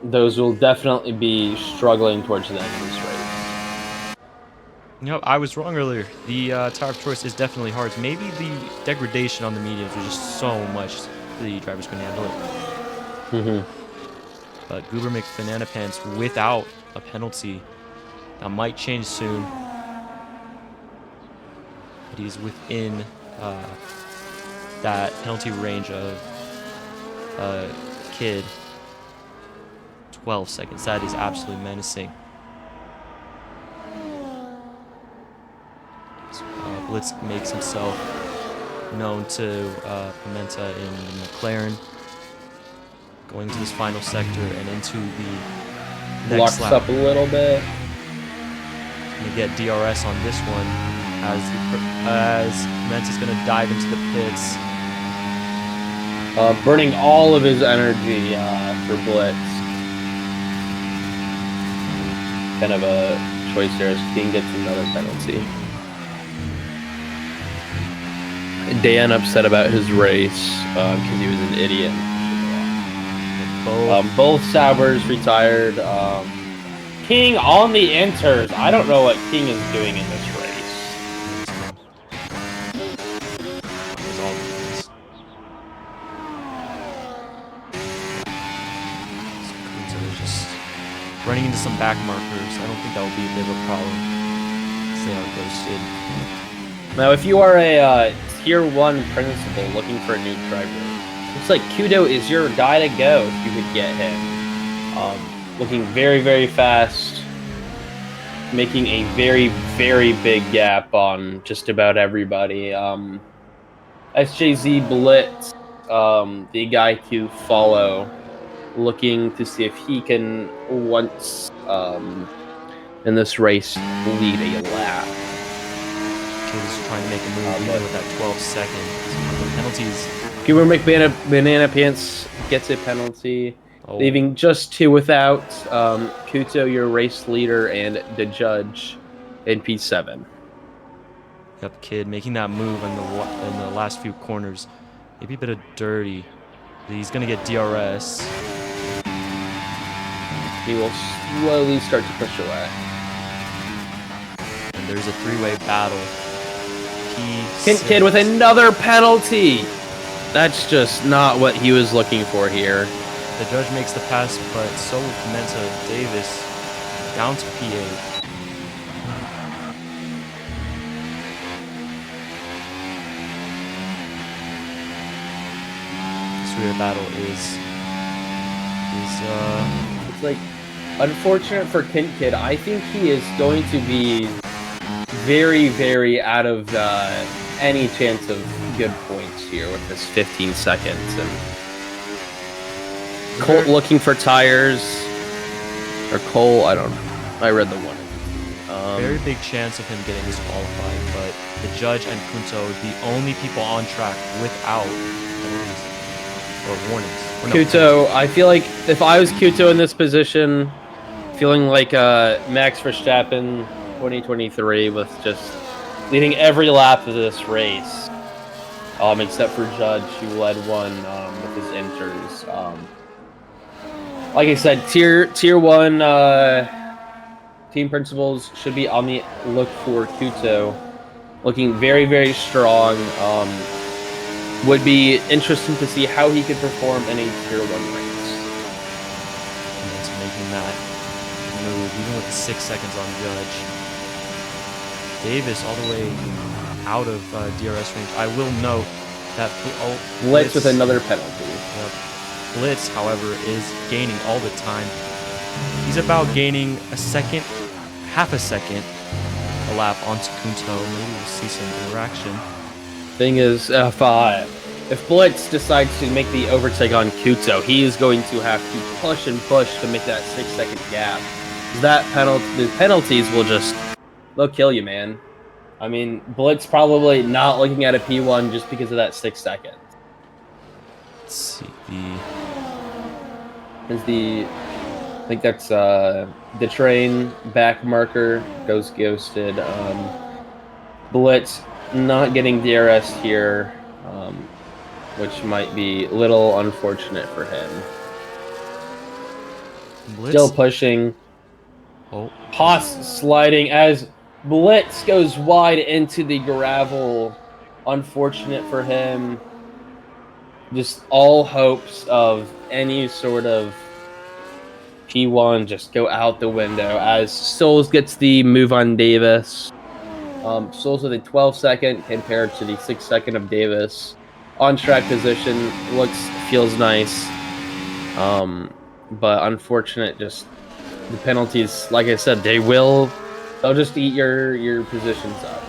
those will definitely be struggling towards the end of this race. Yep, I was wrong earlier. The tire of choice is definitely hards. Maybe the degradation on the mediums was just so much the drivers couldn't handle it. Mm-hmm. But Goober McBanana Pants without a penalty. That might change soon. But he's within that penalty range of Kid. 12 seconds. That is absolutely menacing. Blitz makes himself known to Pimenta in McLaren. Going to this final sector and into the next Locks lap. up a little bit. Gonna get DRS on this one as Pimenta's gonna dive into the pits. Burning all of his energy for Blitz. Kind of a choice there as King gets another penalty. Dan upset about his race because he was an idiot. Both Saubers retired. King on the inters. I don't know what King is doing in this race. running into some back markers. I don't think that will be a bit of a problem. They are ghosted. Now, if you are a Tier 1 principal looking for a new driver, looks like Kudo is your guy to go if you could get him. Looking very, very fast. Making a very, very big gap on just about everybody. SJZ Blitz, the guy to follow, looking to see if he can once in this race lead a lap. Kid's trying to make a move even with that 12 seconds. The penalties. Cooper Banana Pants gets a penalty, leaving just 2 without. Kuto, your race leader, and the judge in P7. Yep, Kid making that move in the last few corners. Maybe a bit of dirty. He's going to get DRS. He will slowly start to push away. And there's a 3-way battle. Kid with another penalty! That's just not what he was looking for here. The judge makes the pass, but so will Commenta Davis down to P8. This 3-way battle is it's like unfortunate for Kid. I think he is going to be very, very out of any chance of good points here with this 15 seconds. And Colt looking for tires. Or Cole, I don't know. I read the one. Very big chance of him getting disqualified, but the judge and Kunto are the only people on track without penalties or warnings. Or no, Kuto, I feel like if I was Kuto in this position, feeling like Max Verstappen 2023 with just leading every lap of this race, except for Judge, who led one with his inters. Like I said, tier 1 team principals should be on the look for Kuto. Looking very, very strong. Would be interesting to see how he could perform in a tier 1 race. And it's making that move, even with the 6 seconds on Judge. Davis all the way out of DRS range. I will note that Blitz with another penalty. Yep. Blitz, however, is gaining all the time. He's about gaining a second, half a second, a lap onto Kunto. Maybe we'll see some interaction. Thing is, if Blitz decides to make the overtake on Kuto, he is going to have to push and push to make that 6-second gap. The penalties will they'll kill you, man. I mean, Blitz probably not looking at a P1 just because of that 6 seconds. Let's see I think that's the train back marker goes ghosted. Blitz not getting DRS here, which might be a little unfortunate for him. Blitz. Still pushing. Haas sliding as Blitz goes wide into the gravel. Unfortunate for him. Just all hopes of any sort of P1 just go out the window as Souls gets the move on Davis. Souls with a 12-second compared to the 6-second of Davis. On track position, feels nice. But unfortunate, just the penalties, like I said, they'll just eat your positions up.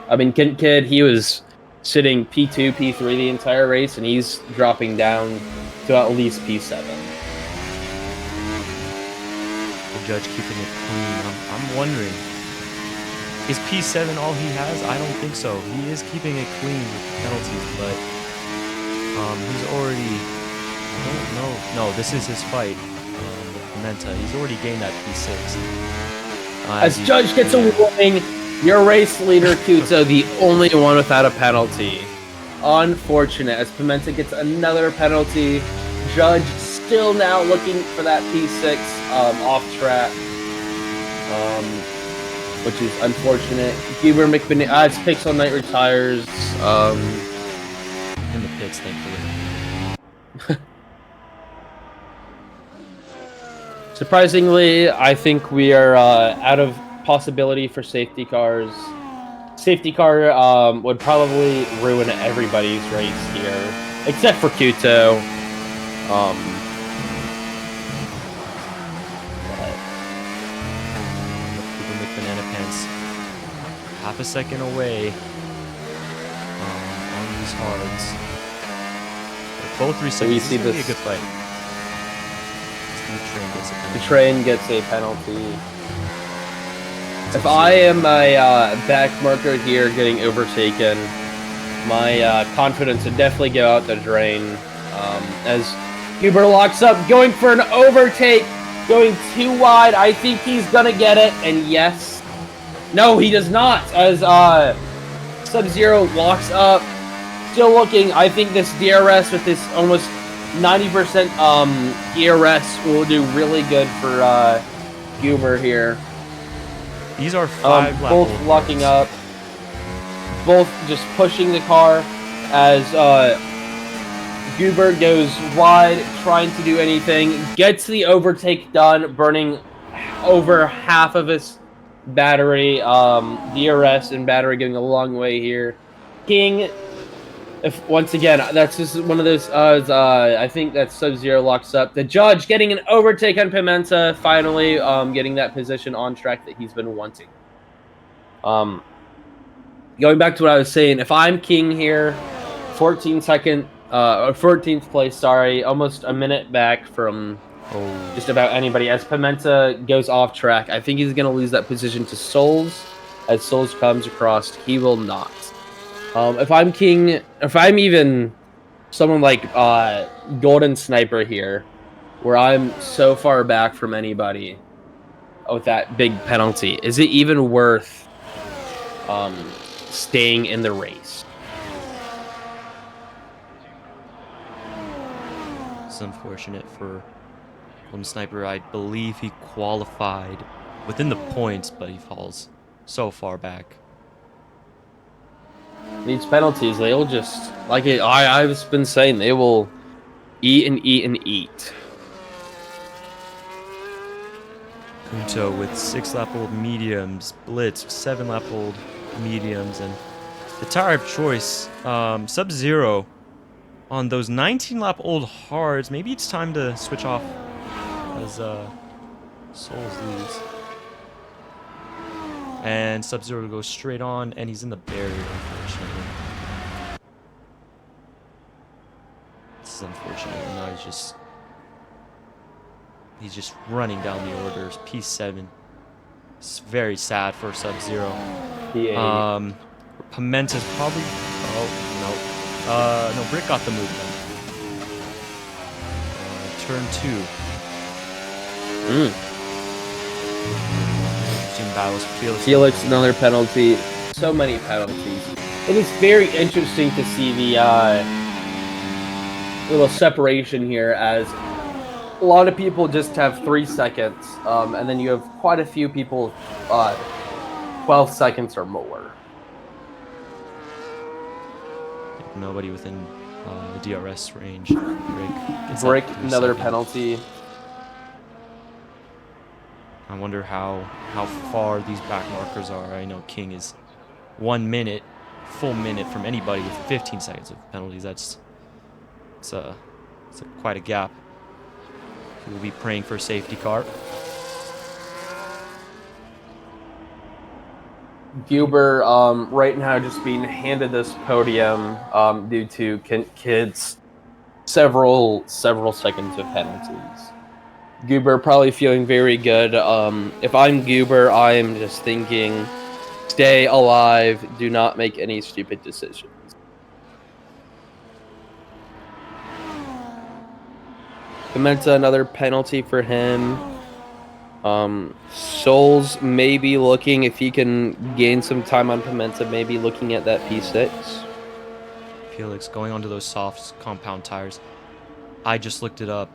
I mean, Kid, he was sitting P2, P3 the entire race, and he's dropping down to at least P7. The judge keeping it clean. I'm wondering, is P7 all he has? I don't think so. He is keeping it clean with the penalties, but he's already, I don't know. No, this is his fight with Commenta. He's already gained that P6. As Judge gets a warning, your race leader, Kuto, the only one without a penalty. Unfortunate, as Pimenta gets another penalty. Judge still now looking for that P6 off track, which is unfortunate. Guber McBennett, Pixel Knight retires. In the pits, thankfully. Surprisingly, I think we are out of possibility for safety cars. Safety car would probably ruin everybody's race here, except for Kuto. People make banana pants half a second away on these hards. They're both 3 seconds. We This see is gonna be a this- good fight. The train gets a penalty. If I am a back marker here getting overtaken, my confidence would definitely go out the drain. As Huber locks up, going for an overtake, going too wide. I think he's gonna get it, and yes. No, he does not, as Sub-Zero locks up. Still looking, I think this DRS with this almost 90% DRS will do really good for Huber here. These are 5 lap both old locking cars. up, both just pushing the car as Huber goes wide, trying to do anything, gets the overtake done, burning over half of his battery. DRS and battery going a long way here. King, if once again, that's just one of those. I think that Sub-Zero locks up. The judge getting an overtake on Pimenta, finally getting that position on track that he's been wanting. Going back to what I was saying, if I'm King here, 14th place, sorry, almost a minute back from just about anybody. As Pimenta goes off track, I think he's going to lose that position to Souls. As Souls comes across, he will not. If I'm King, if I'm even someone like Golden Sniper here, where I'm so far back from anybody with that big penalty, is it even worth staying in the race? It's unfortunate for Golden Sniper. I believe he qualified within the points, but he falls so far back. These penalties, they'll just, like I've been saying, they will eat and eat and eat. Kunto with 6 lap old mediums, Blitz 7 lap old mediums, and the tire of choice, Sub-Zero on those 19 lap old hards. Maybe it's time to switch off as Souls leads. And Sub-Zero goes straight on, and he's in the barrier, unfortunately. This is unfortunate. And now he's just running down the orders. P7. It's very sad for Sub-Zero. P8. Pimenta's probably. Oh no. No, Brick got the move then. Turn 2. Battles. Felix, another penalty. So many penalties. It is very interesting to see the little separation here, as a lot of people just have 3 seconds, and then you have quite a few people 12 seconds or more. Nobody within the DRS range. Brick, another penalty. I wonder how far these back markers are. I know King is 1 minute, full minute from anybody with 15 seconds of penalties. It's quite a gap. We'll be praying for a safety car. Huber right now just being handed this podium due to Kid's several seconds of penalties. Goober probably feeling very good. If I'm Goober, I am just thinking, stay alive, do not make any stupid decisions. Pimenta, another penalty for him. Souls maybe looking, if he can gain some time on Pimenta, maybe looking at that P6. Felix going onto those soft compound tires. I just looked it up.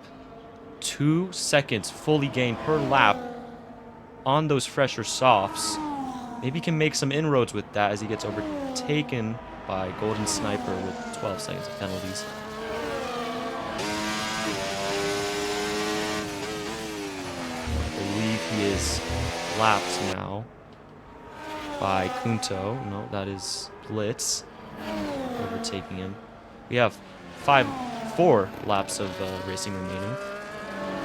2 seconds fully gained per lap on those fresher softs. Maybe he can make some inroads with that as he gets overtaken by Golden Sniper with 12 seconds of penalties. lapped now by Kunto. No, that is Blitz overtaking him. We have 4 laps of racing remaining.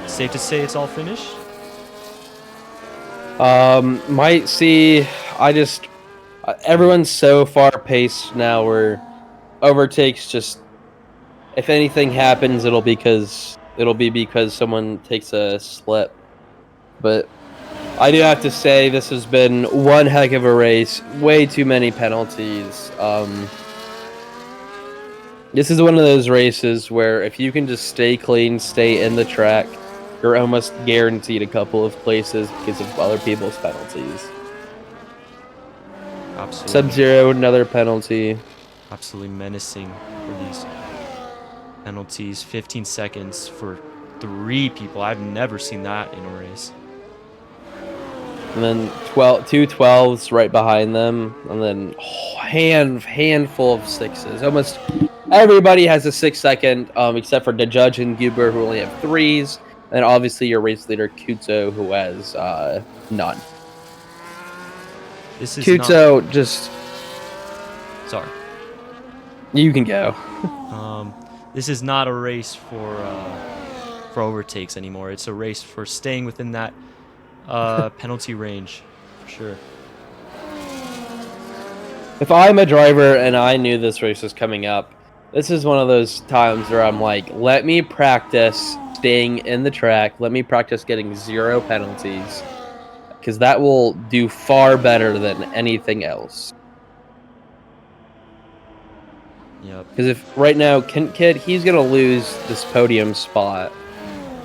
Safe to say it's all finished? Might see. Everyone's so far paced now where overtakes just, if anything happens, it'll be because someone takes a slip. But I do have to say this has been one heck of a race. Way too many penalties. This is one of those races where if you can just stay clean, stay in the track, you're almost guaranteed a couple of places because of other people's penalties. Absolutely. Sub-Zero, another penalty. Absolutely menacing for these penalties. 15 seconds for 3 people. I've never seen that in a race. And then 2 12s right behind them. And then handful of 6s. Almost everybody has a 6-second, except for the judge and Guber, who only have 3s. And obviously your race leader, Kuto, who has none. This is Kuto just... Sorry. You can go. This is not a race for overtakes anymore. It's a race for staying within that penalty range, for sure. If I'm a driver and I knew this race was coming up, this is one of those times where I'm like, let me practice staying in the track. Let me practice getting 0 penalties. Because that will do far better than anything else. Yep. Because if right now, Kid, he's going to lose this podium spot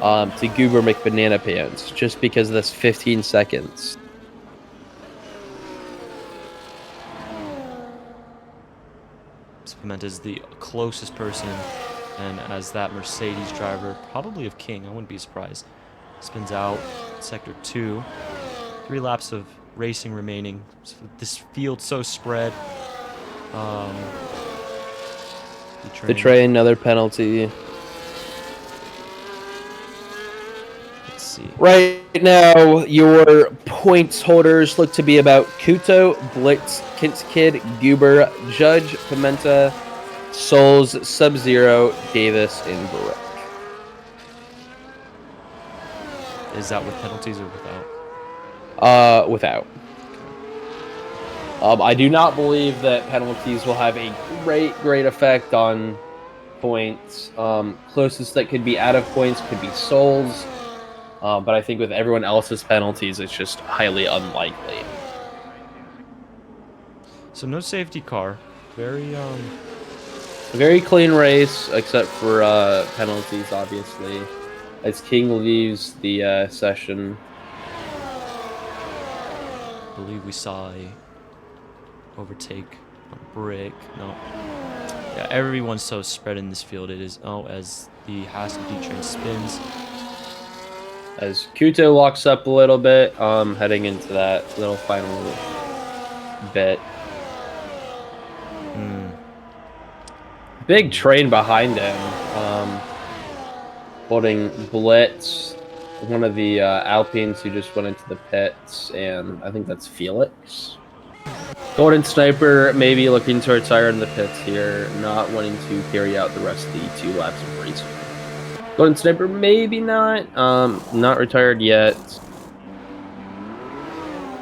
to Goober McBanana Pants just because of this 15 seconds. Pimenta is the closest person, and as that Mercedes driver, probably of King, I wouldn't be surprised. Spins out, sector 2. 3 laps of racing remaining. This field so spread. The train, another penalty. Let's see. Right now, your points holders look to be about Kuto, Blitz, Kid, Guber, Judge, Pimenta, Souls, Sub-Zero, Davis, and Brick. Is that with penalties or without? Without. I do not believe that penalties will have a great effect on points. Closest that could be out of points could be Souls. But I think with everyone else's penalties, it's just highly unlikely. So no safety car. Very clean race, except for penalties, obviously. As King leaves the session. I believe we saw a overtake on Brick. No. Yeah, everyone's so spread in this field. It is. Oh, as the Haskell D train spins. As Kuto locks up a little bit, heading into that little final bit. Big train behind him, holding Blitz, one of the Alpines who just went into the pits, and I think that's Felix. Golden Sniper maybe looking to retire in the pits here, not wanting to carry out the rest of the 2 laps of racing. Golden Sniper maybe not, not retired yet.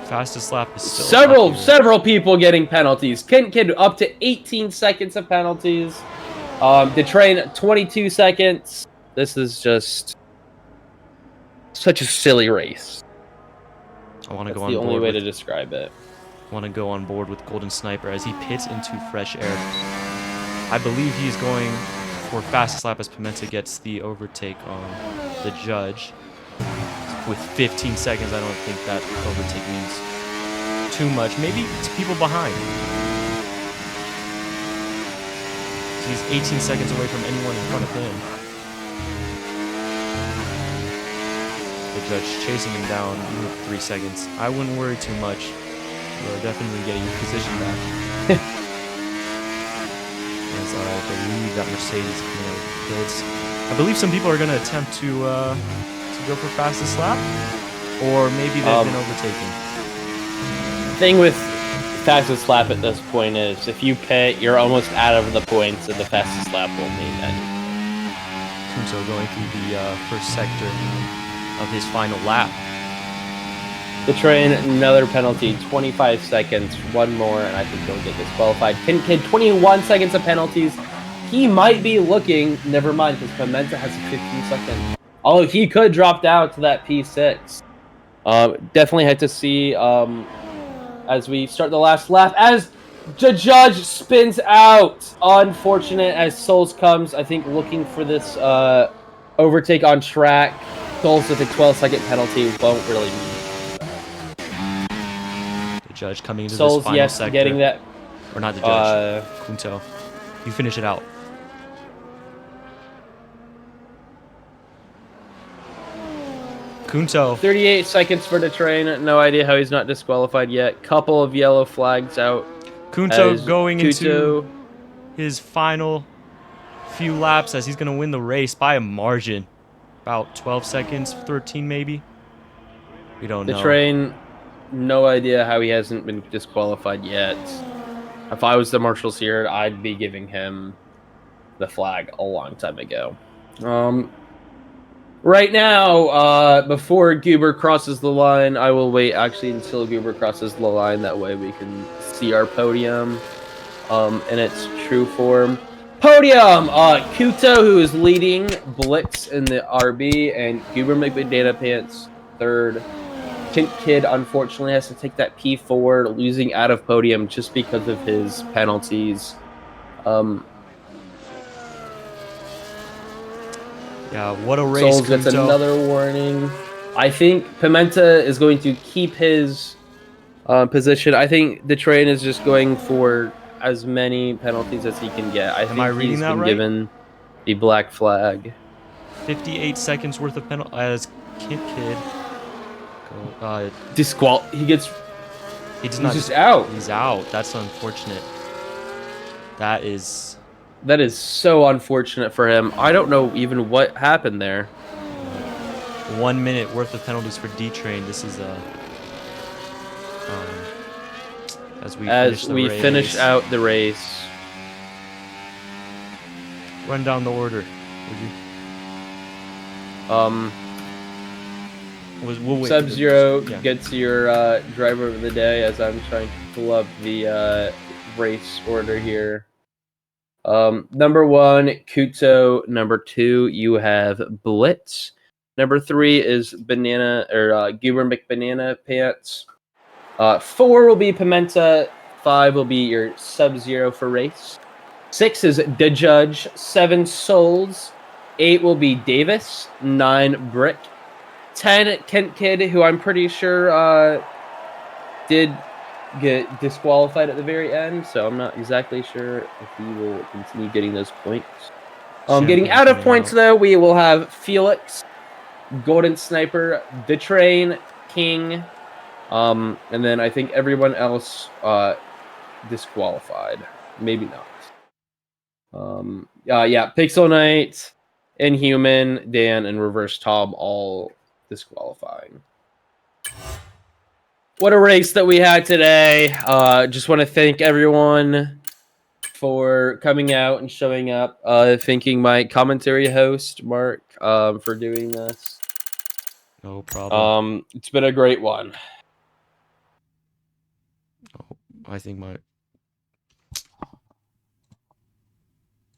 Fastest lap is still Several people getting penalties. Kid up to 18 seconds of penalties. The train 22 seconds. This is just such a silly race. I want to go That's on the board only way with, to describe it. want to go on board with Golden Sniper as he pits into fresh air. I believe he's going for fastest lap as Pimenta gets the overtake on the judge. With 15 seconds, I don't think that overtake means too much. Maybe it's people behind. He's 18 seconds away from anyone in front of him. The judge chasing him down with 3 seconds. I wouldn't worry too much. You're definitely getting your position back. As I believe that Mercedes coming out with builds. I believe some people are going to attempt to go for fastest lap. Or maybe they've been overtaken. Thing with fastest lap at this point is if you pit, you're almost out of the points, and the fastest lap will mean anything. Kunzo going through the first sector of his final lap. The train, another penalty, 25 seconds, one more, and I think he'll get disqualified. Kid, 21 seconds of penalties. He might be looking, never mind, because Pimenta has a 15-second. Although he could drop down to that P6. Definitely had to see as we start the last lap, as the judge spins out. Unfortunate as Souls comes, I think, looking for this overtake on track. Souls with a 12-second penalty won't really mean. The judge coming into Souls, this final yes, sector. getting that. Or not the judge. Kunto. You finish it out. Kunto. 38 seconds for the train. No idea how he's not disqualified yet. Couple of yellow flags out. Kunto going into his final few laps as he's going to win the race by a margin. About 12 seconds, 13 maybe. We don't know. The train, no idea how he hasn't been disqualified yet. If I was the marshals here, I'd be giving him the flag a long time ago. Right now, before Goober crosses the line, I will wait actually until Goober crosses the line. That way we can see our podium in its true form. Podium! Kuto, who is leading, Blitz in the RB, and Goober McBanana Pants third. Tint Kid, unfortunately, has to take that P4, losing out of podium just because of his penalties. Yeah, what a race, Souls gets another warning. I think Pimenta is going to keep his position. I think the train is just going for as many penalties as he can get. Am I reading that right? Given the black flag. 58 seconds worth of penalty as Kid. He gets. He's just out. He's out. That's unfortunate. That is so unfortunate for him. I don't know even what happened there. 1 minute worth of penalties for D-Train. This is as we finish out the race. Run down the order, would you? We'll wait. Sub-Zero gets your driver of the day as I'm trying to pull up the race order here. Number 1, Kuto. Number 2, you have Blitz. Number 3 is Goober McBanana Pants. 4 will be Pimenta. 5 will be your Sub-Zero for race. 6 is the Judge. 7 Souls. 8 will be Davis. 9 Brick. 10 Kent Kid, who I'm pretty sure did get disqualified at the very end, so I'm not exactly sure if he will continue getting those points. Getting out of points, though, we will have Felix, Golden Sniper, The Train, King, and then I think everyone else disqualified. Maybe not. Yeah, Pixel Knight, Inhuman, Dan, and Reverse Tom all disqualifying. What a race that we had today. Just want to thank everyone for coming out and showing up. Thanking my commentary host, Mark, for doing this. No problem. It's been a great one. I think my